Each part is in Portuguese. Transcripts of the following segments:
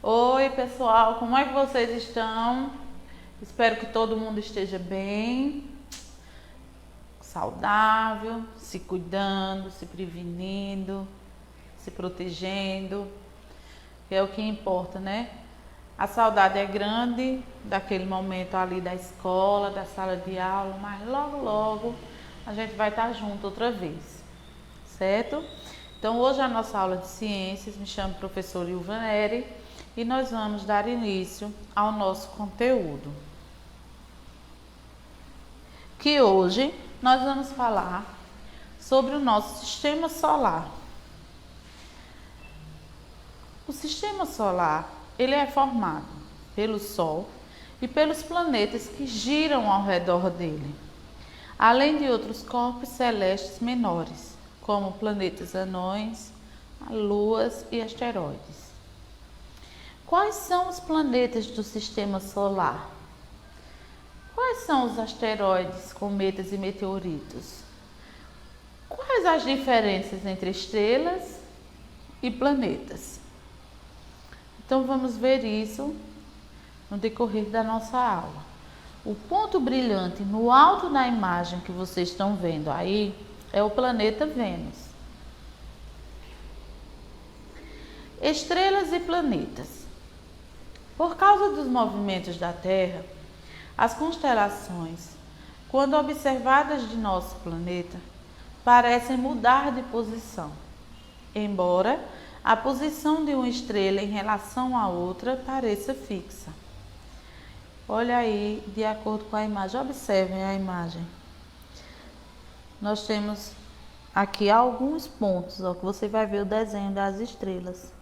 Oi, pessoal, como é que vocês estão? Espero que todo mundo esteja bem, saudável, se cuidando, se prevenindo, se protegendo, que é o que importa, né? A saudade é grande daquele momento ali da escola, da sala de aula, mas logo a gente vai estar junto outra vez, certo? Então hoje a nossa aula de ciências, me chamo professora Ilvaneri e nós vamos dar início ao nosso conteúdo. Que hoje nós vamos falar sobre o nosso sistema solar. O sistema solar, ele é formado pelo Sol e pelos planetas que giram ao redor dele, além de outros corpos celestes menores, como planetas anões, luas e asteroides. Quais são os planetas do sistema solar? Quais são os asteroides, cometas e meteoritos? Quais as diferenças entre estrelas e planetas? Então vamos ver isso no decorrer da nossa aula. O ponto brilhante no alto da imagem que vocês estão vendo aí é o planeta Vênus. Estrelas e planetas. Por causa dos movimentos da Terra, as constelações, quando observadas de nosso planeta, parecem mudar de posição, embora a posição de uma estrela em relação à outra pareça fixa. Olha aí, de acordo com a imagem, observem a imagem. Nós temos aqui alguns pontos, ó, que você vai ver o desenho das estrelas.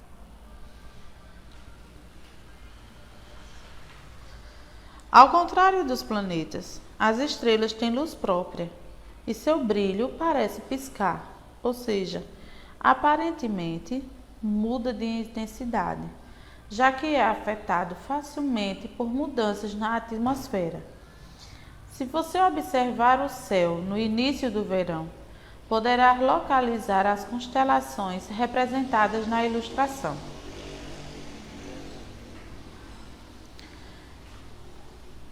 Ao contrário dos planetas, as estrelas têm luz própria e seu brilho parece piscar, ou seja, aparentemente muda de intensidade, já que é afetado facilmente por mudanças na atmosfera. Se você observar o céu no início do verão, poderá localizar as constelações representadas na ilustração.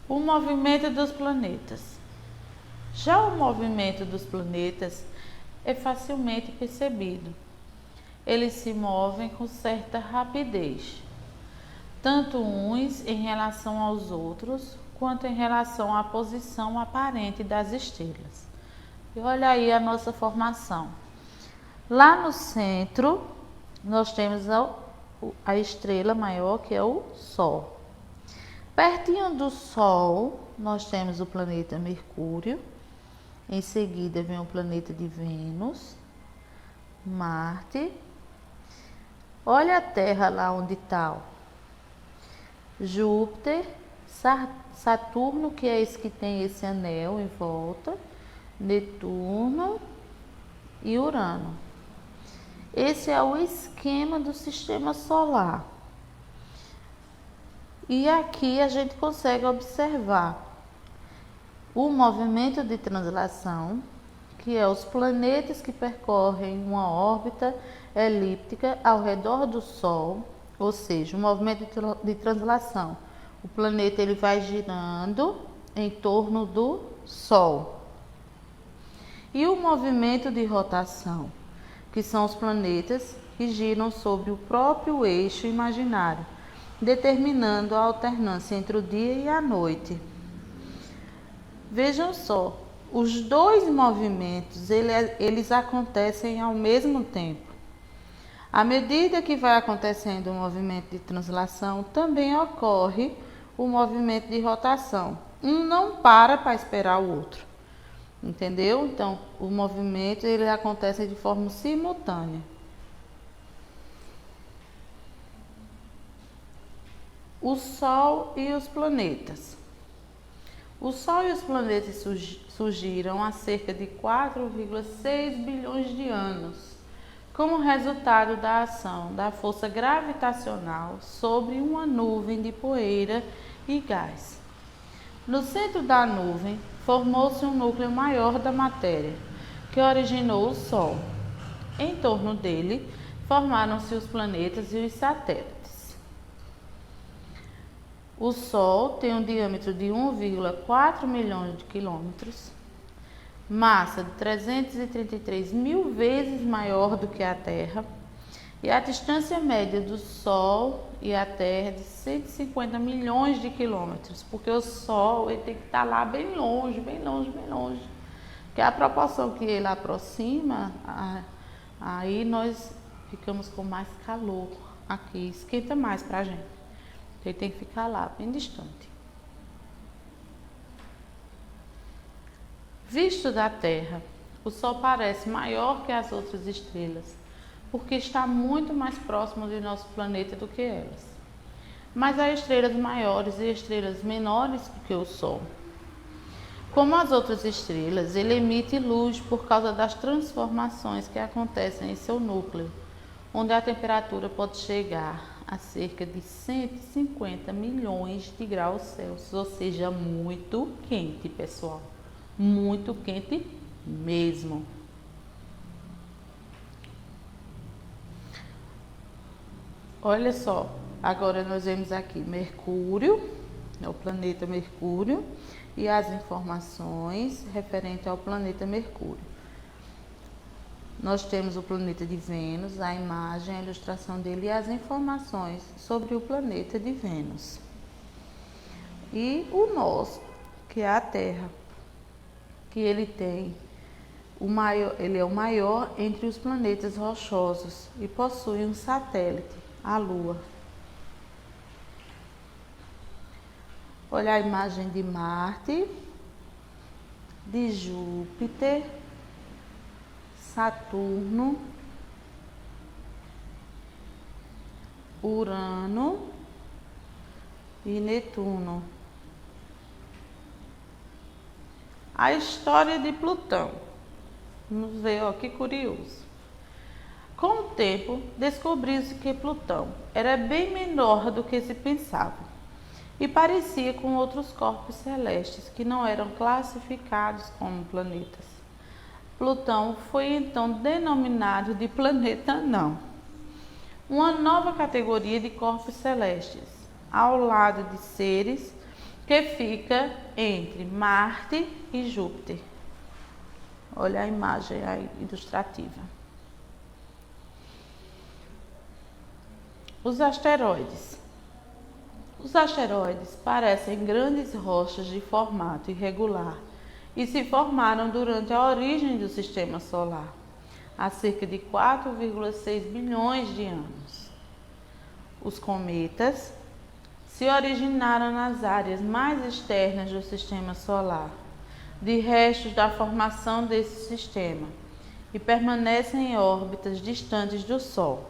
O movimento dos planetas. Já o movimento dos planetas é facilmente percebido. Eles se movem com certa rapidez, tanto uns em relação aos outros, quanto em relação à posição aparente das estrelas. E olha aí a nossa formação. Lá no centro, nós temos a estrela maior, que é o Sol. Pertinho do Sol, nós temos o planeta Mercúrio. Em seguida vem o planeta de Vênus, Marte. Olha a Terra lá onde está. Júpiter, Saturno, que é esse que tem esse anel em volta, Netuno e Urano. Esse é o esquema do sistema solar. E aqui a gente consegue observar o movimento de translação, que é os planetas que percorrem uma órbita elíptica ao redor do Sol, ou seja, o movimento de translação. O planeta ele vai girando em torno do Sol. E o movimento de rotação, que são os planetas que giram sobre o próprio eixo imaginário, determinando a alternância entre o dia e a noite. Vejam só, os dois movimentos, eles acontecem ao mesmo tempo. À medida que vai acontecendo o movimento de translação, também ocorre o movimento de rotação. Um não para esperar o outro, entendeu? Então, o movimento ele acontece de forma simultânea. O Sol e os planetas. O Sol e os planetas surgiram há cerca de 4,6 bilhões de anos, como resultado da ação da força gravitacional sobre uma nuvem de poeira e gás. No centro da nuvem, formou-se um núcleo maior da matéria, que originou o Sol. Em torno dele, formaram-se os planetas e os satélites. O Sol tem um diâmetro de 1,4 milhões de quilômetros, massa de 333 mil vezes maior do que a Terra, e a distância média do Sol e a Terra é de 150 milhões de quilômetros, porque o Sol ele tem que estar lá bem longe, bem longe, bem longe. Que a proporção que ele aproxima, aí nós ficamos com mais calor aqui, esquenta mais pra gente. Ele tem que ficar lá, bem distante. Visto da Terra, o Sol parece maior que as outras estrelas, porque está muito mais próximo do nosso planeta do que elas. Mas há estrelas maiores e estrelas menores que o Sol. Como as outras estrelas, ele emite luz por causa das transformações que acontecem em seu núcleo, onde a temperatura pode chegar a cerca de 150 milhões de graus Celsius, ou seja, muito quente, pessoal. Muito quente mesmo. Olha só, agora nós vemos aqui Mercúrio, é o planeta Mercúrio, e as informações referentes ao planeta Mercúrio. Nós temos o planeta de Vênus, a imagem, a ilustração dele e as informações sobre o planeta de Vênus. E o nosso, que é a Terra, que ele é o maior entre os planetas rochosos e possui um satélite, a Lua. Olha a imagem de Marte, de Júpiter, Saturno, Urano e Netuno. A história de Plutão. Vamos ver, ó, que curioso. Com o tempo, descobriu-se que Plutão era bem menor do que se pensava e parecia com outros corpos celestes que não eram classificados como planetas. Plutão foi então denominado de planeta anão, uma nova categoria de corpos celestes, ao lado de Ceres, que fica entre Marte e Júpiter. Olha a imagem aí ilustrativa. Os asteroides. Os asteroides parecem grandes rochas de formato irregular e se formaram durante a origem do Sistema Solar, há cerca de 4,6 bilhões de anos. Os cometas se originaram nas áreas mais externas do Sistema Solar, de restos da formação desse sistema, e permanecem em órbitas distantes do Sol.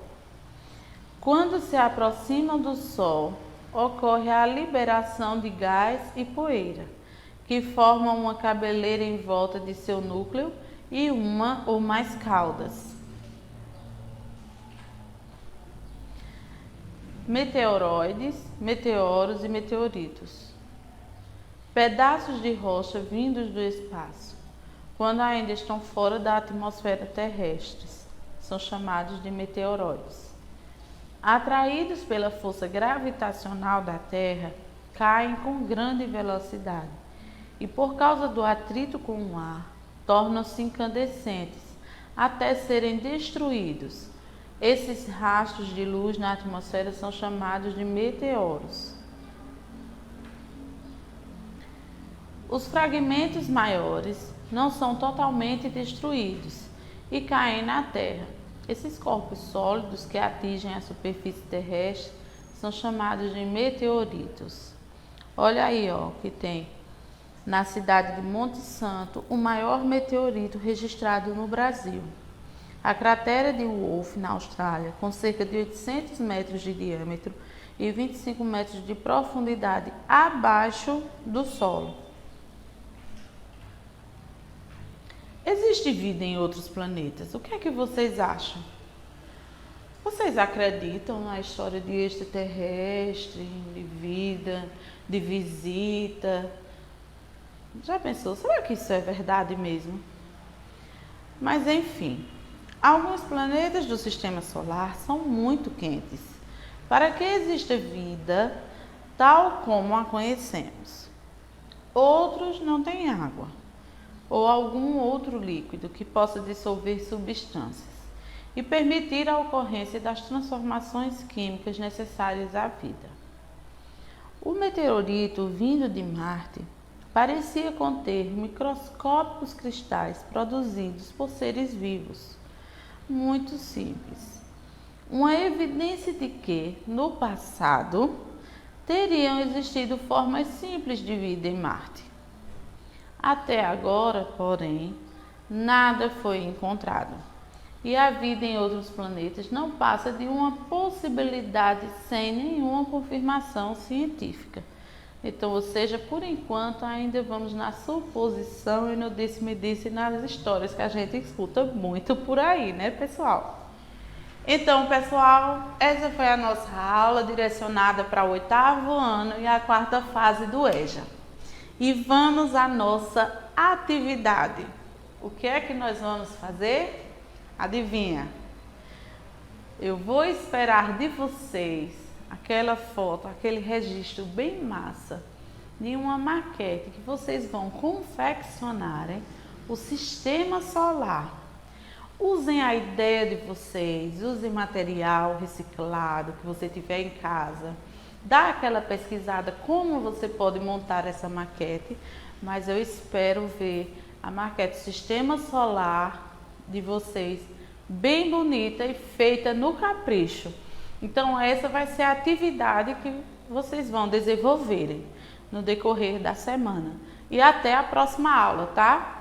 Quando se aproximam do Sol, ocorre a liberação de gás e poeira, que formam uma cabeleira em volta de seu núcleo e uma ou mais caudas. Meteoroides, meteoros e meteoritos. Pedaços de rocha vindos do espaço, quando ainda estão fora da atmosfera terrestre, são chamados de meteoroides. Atraídos pela força gravitacional da Terra, caem com grande velocidade e, por causa do atrito com o ar, tornam-se incandescentes até serem destruídos. Esses rastros de luz na atmosfera são chamados de meteoros. Os fragmentos maiores não são totalmente destruídos e caem na Terra. Esses corpos sólidos que atingem a superfície terrestre são chamados de meteoritos. Olha aí, ó, que tem na cidade de Monte Santo o maior meteorito registrado no Brasil. A cratera de Wolf, na Austrália, com cerca de 800 metros de diâmetro e 25 metros de profundidade abaixo do solo. Existe vida em outros planetas? O que é que vocês acham? Vocês acreditam na história de extraterrestre, de vida, de visita? Já pensou? Será que isso é verdade mesmo? Mas enfim, alguns planetas do Sistema Solar são muito quentes. Para que exista vida, tal como a conhecemos. Outros não têm água ou algum outro líquido que possa dissolver substâncias e permitir a ocorrência das transformações químicas necessárias à vida. O meteorito vindo de Marte parecia conter microscópicos cristais produzidos por seres vivos, muito simples. Uma evidência de que, no passado, teriam existido formas simples de vida em Marte. Até agora, porém, nada foi encontrado. E a vida em outros planetas não passa de uma possibilidade sem nenhuma confirmação científica. Então, ou seja, por enquanto ainda vamos na suposição e no disse-me-disse nas histórias que a gente escuta muito por aí, né, pessoal? Então, pessoal, essa foi a nossa aula direcionada para o 8º ano e a 4ª fase do EJA. E vamos à nossa atividade. O que é que nós vamos fazer? Adivinha? Eu vou esperar de vocês aquela foto, aquele registro bem massa de uma maquete que vocês vão confeccionarem o sistema solar. Usem a ideia de vocês, usem material reciclado que você tiver em casa. Dá aquela pesquisada como você pode montar essa maquete, mas eu espero ver a maquete sistema solar de vocês bem bonita e feita no capricho. Então essa vai ser a atividade que vocês vão desenvolverem no decorrer da semana. E até a próxima aula, tá?